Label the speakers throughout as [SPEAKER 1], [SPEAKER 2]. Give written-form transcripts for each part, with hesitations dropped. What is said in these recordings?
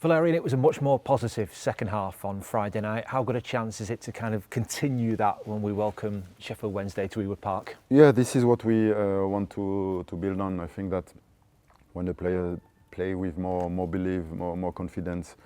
[SPEAKER 1] Valerien, it was a much more positive second half on Friday night. How good a chance is it to kind of continue that when we welcome Sheffield Wednesday to Ewood Park?
[SPEAKER 2] Yeah, this is what we want to build on. I think that when the players play with more belief, more confidence,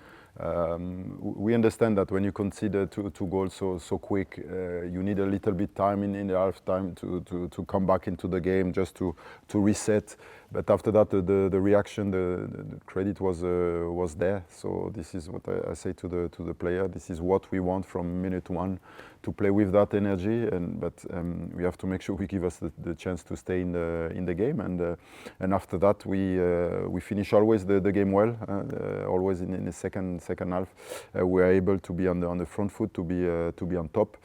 [SPEAKER 2] we understand that when you consider two goals so quick, you need a little bit time in the half time to come back into the game, just to reset. But after that, the reaction, the credit was there. So this is what I say to the player. This is what we want from minute one, to play with that energy. But we have to make sure we give us the chance to stay in the game. And after that, we finish always the game well. Always in the second half, we are able to be on the front foot, to be on top.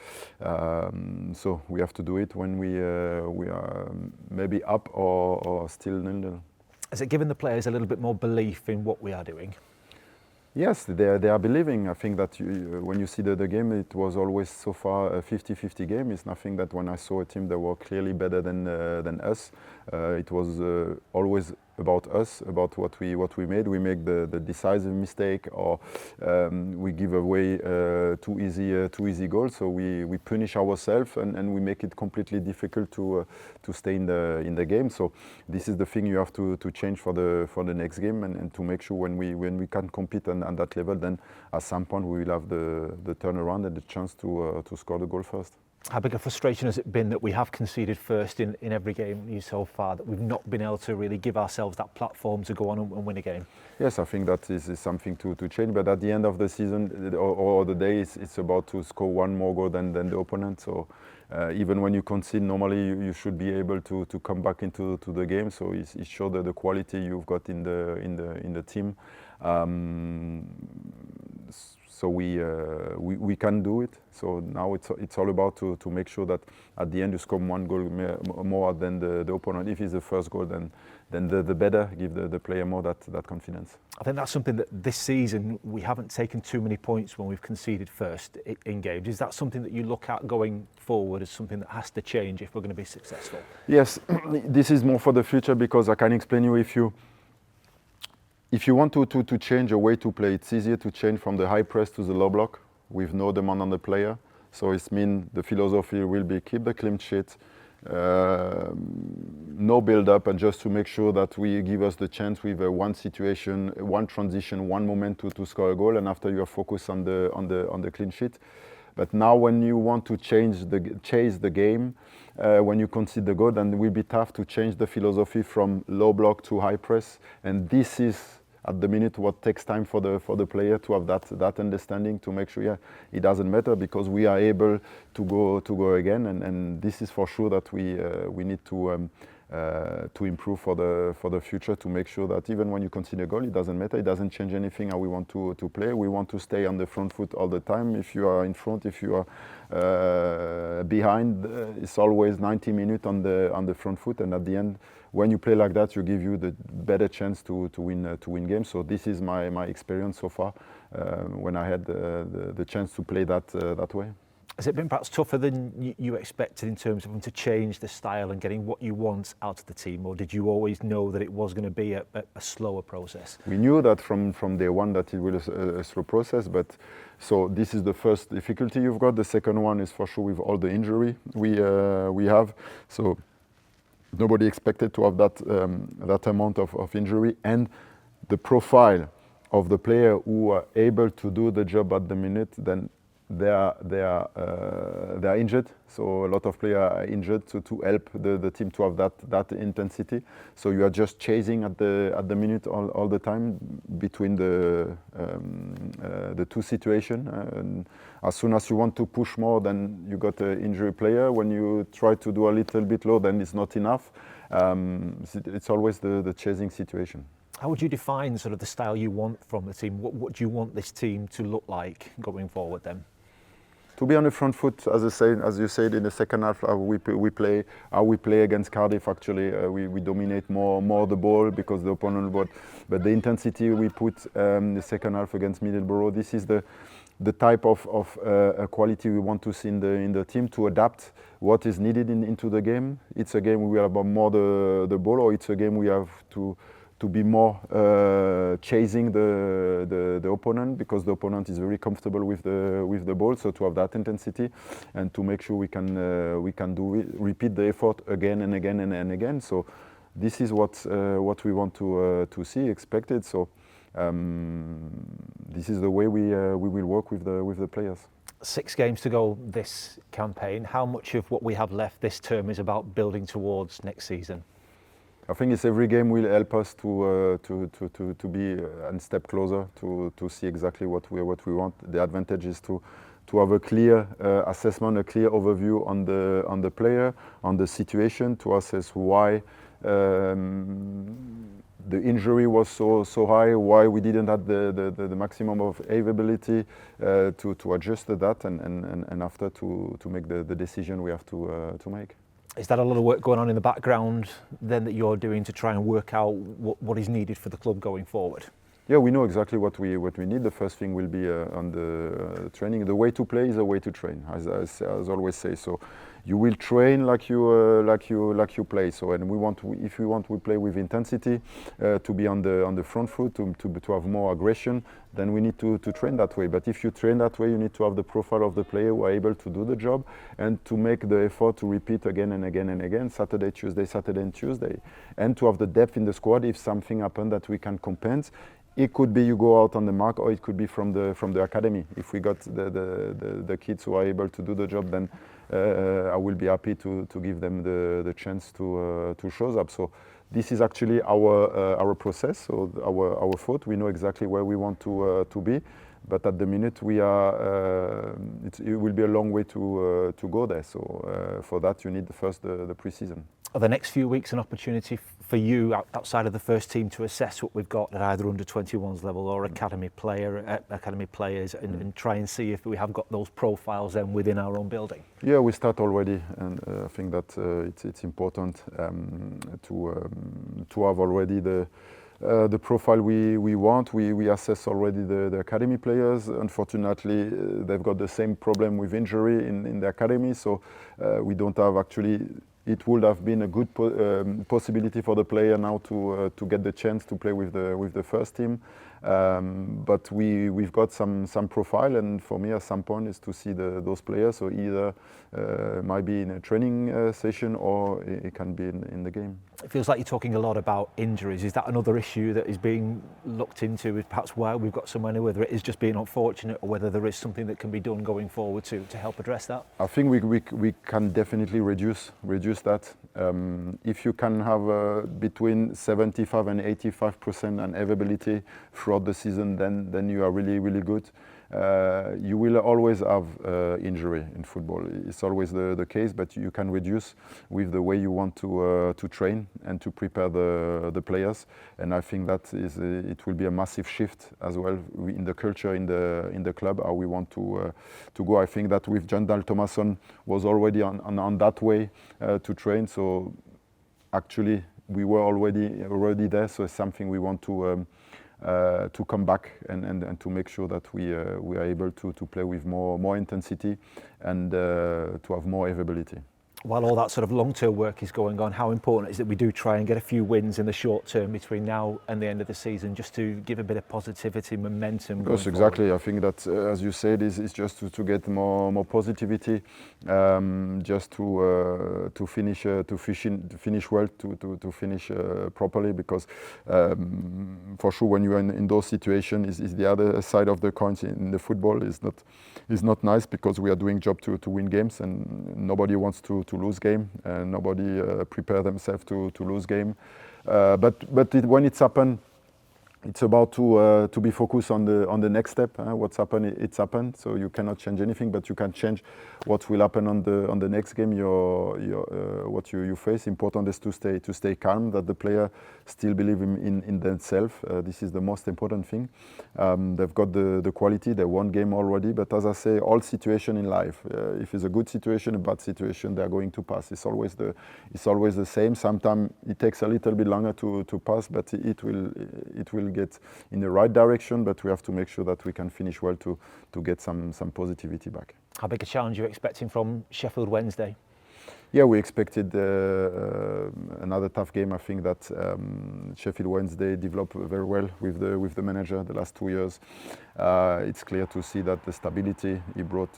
[SPEAKER 2] So we have to do it when we are maybe up or still nil.
[SPEAKER 1] Has it given the players a little bit more belief in what we are doing?
[SPEAKER 2] Yes, they are believing. I think that when you see the game, it was always so far a 50-50 game. It's nothing that when I saw a team that were clearly better than us. It was always about us, about what we made. We make the decisive mistake, or we give away too easy goals. So we punish ourselves, and we make it completely difficult to stay in the game. So this is the thing you have to change for the next game, and to make sure when we can compete on that level, then at some point we will have the turnaround and the chance to score the goal first.
[SPEAKER 1] How big a frustration has it been that we have conceded first in every game so far, that we've not been able to really give ourselves that platform to go on and win a game?
[SPEAKER 2] Yes, I think that is something to change. But at the end of the season or the day, it's about to score one more goal than the opponent. So even when you concede, normally you should be able to come back into the game. So it shows the quality you've got in the team. So we can do it. So now it's all about to make sure that at the end you score one goal more than the opponent. If it's the first goal, then the better. Give the player more that confidence.
[SPEAKER 1] I think that's something that this season we haven't taken too many points when we've conceded first in games. Is that something that you look at going forward as something that has to change if we're going to be successful?
[SPEAKER 2] Yes, this is more for the future, because I can explain you if you want to change a way to play, it's easier to change from the high press to the low block with no demand on the player. So it means the philosophy will be keep the clean sheet, no build-up, and just to make sure that we give us the chance with one situation, one transition, one moment to score a goal, and after you are focused on the clean sheet. But now when you want to chase the game, when you concede the goal, then it will be tough to change the philosophy from low block to high press. And this is at the minute what takes time for the player to have that understanding, to make sure it doesn't matter, because we are able to go again. And this is for sure that we need to improve for the future, to make sure that even when you concede a goal, it doesn't matter, it doesn't change anything how we want to play. We want to stay on the front foot all the time. If you are in front, if you are behind, it's always 90 minutes on the front foot, and at the end, when you play like that, you give you the better chance to win games. So this is my experience so far when I had the chance to play that way.
[SPEAKER 1] Has it been perhaps tougher than you expected in terms of having to change the style and getting what you want out of the team, or did you always know that it was going to be a slower process?
[SPEAKER 2] We knew that from day one that it was a slow process, but so this is the first difficulty you've got. The second one is for sure with all the injury we have. So nobody expected to have that amount of injury, and the profile of the player who are able to do the job at the minute, then they are injured. So a lot of players are injured to help the team to have that intensity. So you are just chasing at the minute all the time between the two situations. And as soon as you want to push more, then you got an injury player. When you try to do a little bit low, then it's not enough. It's always the chasing situation.
[SPEAKER 1] How would you define sort of the style you want from the team? What do you want this team to look like going forward then?
[SPEAKER 2] To be on the front foot, as you said, in the second half, we play against Cardiff. Actually, we dominate more the ball because the opponent ball. But the intensity we put the second half against Middlesbrough, this is the type of quality we want to see in the team, to adapt what is needed into the game. It's a game we have more the ball, or it's a game we have to to be more chasing the opponent, because the opponent is very comfortable with the ball. So to have that intensity and to make sure we can repeat the effort again and again and again. So this is what we want to see expected. So this is the way we will work with the players.
[SPEAKER 1] 6 games to go this campaign. How much of what we have left this term is about building towards next season?
[SPEAKER 2] I think it's every game will help us to be a step closer to see exactly what we want. The advantage is to have a clear assessment, a clear overview on the player, on the situation, to assess why the injury was so high, why we didn't have the maximum of availability, to adjust to that, and after to make the decision we have to make.
[SPEAKER 1] Is that a lot of work going on in the background then that you're doing to try and work out what is needed for the club going forward?
[SPEAKER 2] Yeah, we know exactly what we need. The first thing will be on the training. The way to play is a way to train, as I always say. So you will train like you play. So, and if we want, we play with intensity, to be on the front foot, to have more aggression. Then we need to train that way. But if you train that way, you need to have the profile of the player who are able to do the job and to make the effort to repeat again and again and again, Saturday, and Tuesday, and to have the depth in the squad if something happens that we can compensate. It could be you go out on the mark, or it could be from the academy. If we got the kids who are able to do the job, then I will be happy to give them the chance to show up. So this is actually our process, so our thought. We know exactly where we want to be, but at the minute it will be a long way to go there. So for that you need first the pre-season.
[SPEAKER 1] Are the next few weeks an opportunity for you outside of the first team to assess what we've got at either under 21s level or academy players and try and see if we have got those profiles then within our own building?
[SPEAKER 2] Yeah, we start already, and I think that it's important to have already the profile we want. We assess already the academy players. Unfortunately, they've got the same problem with injury in the academy, so we don't have actually. It would have been a good possibility for the player now to get the chance to play with the first team, but we've got some profile, and for me at some point is to see those players. So either might be in a training session or it can be in the game.
[SPEAKER 1] It feels like you're talking a lot about injuries. Is that another issue that is being looked into? Is perhaps why we've got so many, whether it is just being unfortunate or whether there is something that can be done going forward to help address that?
[SPEAKER 2] I think we can definitely reduce that. If you can have between 75 and 85% an availability throughout the season, then you are really good. You will always have injury in football. It's always the case, but you can reduce with the way you want to train and to prepare the players. And I think that it will be a massive shift as well in the culture in the club, how we want to go. I think that with John Dahl Thomasson was already on that way to train. So actually we were already there. So it's something we want to come back and to make sure that we are able to play with more intensity and to have more availability.
[SPEAKER 1] While all that sort of long-term work is going on, how important is it that we do try and get a few wins in the short term between now and the end of the season, just to give a bit of positivity, momentum?
[SPEAKER 2] Yes, exactly. I think that, as you said, is just to get more positivity, just to finish well, to finish properly, because for sure when you are in those situations, is the other side of the coin in the football is not nice, because we are doing job to win games, and nobody wants to lose game, and nobody prepare themselves to lose game. But when it's happened, it's about to be focused on the next step. What's happened, it's happened. So you cannot change anything, but you can change what will happen on the next game. What you face. Important is to stay calm. That the player still believe in themselves. This is the most important thing. They've got the quality. They won game already. But as I say, all situation in life, if it's a good situation, a bad situation, they are going to pass. It's always the same. Sometimes it takes a little bit longer to pass, but it will get in the right direction, but we have to make sure that we can finish well to get some positivity back.
[SPEAKER 1] How big a challenge are you expecting from Sheffield Wednesday?
[SPEAKER 2] Yeah, we expected another tough game. I think that Sheffield Wednesday developed very well with the manager the last 2 years. It's clear to see that the stability he brought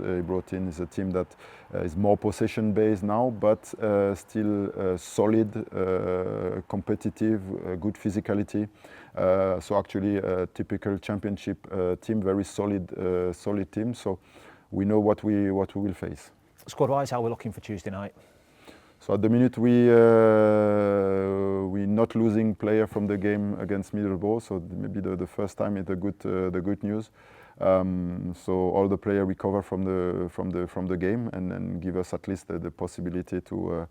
[SPEAKER 2] in is a team that is more possession based now, but still solid, competitive, good physicality. So actually a typical championship team, very solid team. So we know what we will face.
[SPEAKER 1] Squad-wise, how we're looking for Tuesday night?
[SPEAKER 2] So at the minute we're not losing player from the game against Middlesbrough. So maybe the first time is the good news. So all the players recover from the game and give us at least the possibility to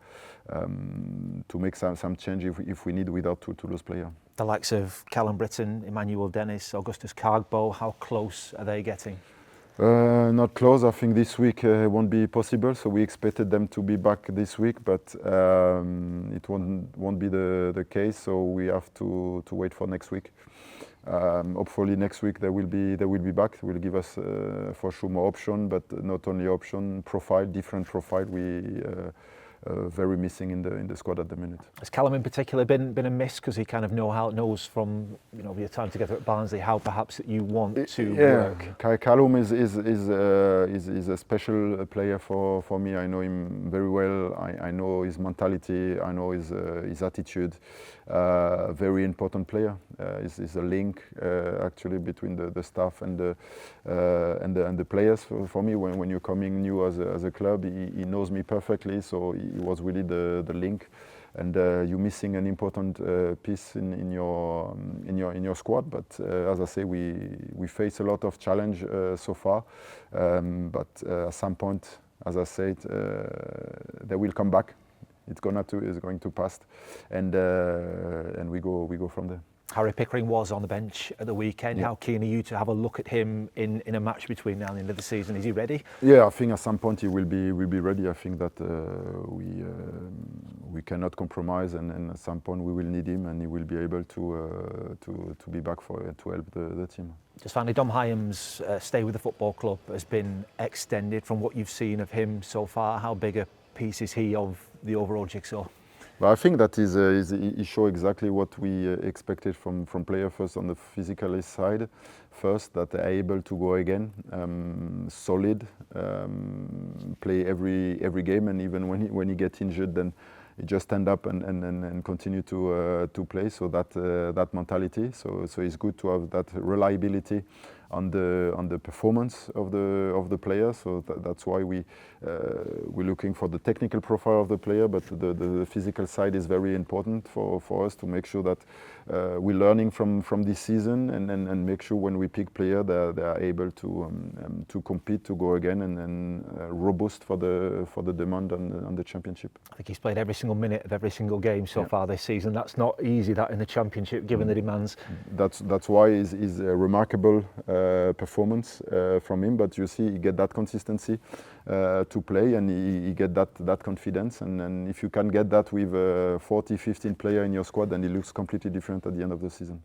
[SPEAKER 2] make some change if we need without to lose player.
[SPEAKER 1] The likes of Callum Britton, Emmanuel Dennis, Augustus Cargbo, how close are they getting?
[SPEAKER 2] Not close. I think this week won't be possible. So we expected them to be back this week, but it won't be the case. So we have to wait for next week. Hopefully next week they will be back. Will give us for sure more option, but not only option, profile, different profile. We very missing in the squad at the minute.
[SPEAKER 1] Has Callum in particular been a miss because he kind of knows from your time together at Barnsley how perhaps that you want to work?
[SPEAKER 2] Callum is a special player for me. I know him very well. I know his mentality. I know his attitude. Very important player. Is a link actually between the staff and the players. For me, when you're coming new as a club, he knows me perfectly. So he was really the link, and you're missing an important piece in your squad. But as I say, we face a lot of challenge so far. But at some point, as I said, they will come back. It's going to pass, and we go from there.
[SPEAKER 1] Harry Pickering was on the bench at the weekend. Yeah. How keen are you to have a look at him in a match between now and the end of the season? Is he ready?
[SPEAKER 2] Yeah, I think at some point he will be ready. I think that we cannot compromise, and at some point we will need him, and he will be able to be back to help the team.
[SPEAKER 1] Just finally, Dom Hyam's stay with the football club has been extended. From what you've seen of him so far, how big a piece is he of the overall jigsaw?
[SPEAKER 2] Well, I think that he shows exactly what we expected from player. First on the physical side, first that they're able to go again, solid, play every game, and even when he gets injured, then he just stand up and continue to play. So that mentality. So it's good to have that reliability on the performance of the player. So that's why we're looking for the technical profile of the player, but the physical side is very important for us to make sure that we're learning from this season and make sure when we pick player they are able to compete, to go again, and robust for the demand on the championship.
[SPEAKER 1] I think he's played every single minute of every single game so far this season. That's not easy, that in the championship, given the demands.
[SPEAKER 2] That's why is a remarkable performance from him. But you see, he get that consistency to play, and he get that confidence. And if you can get that with 40-15 player in your squad, then it looks completely different at the end of the season.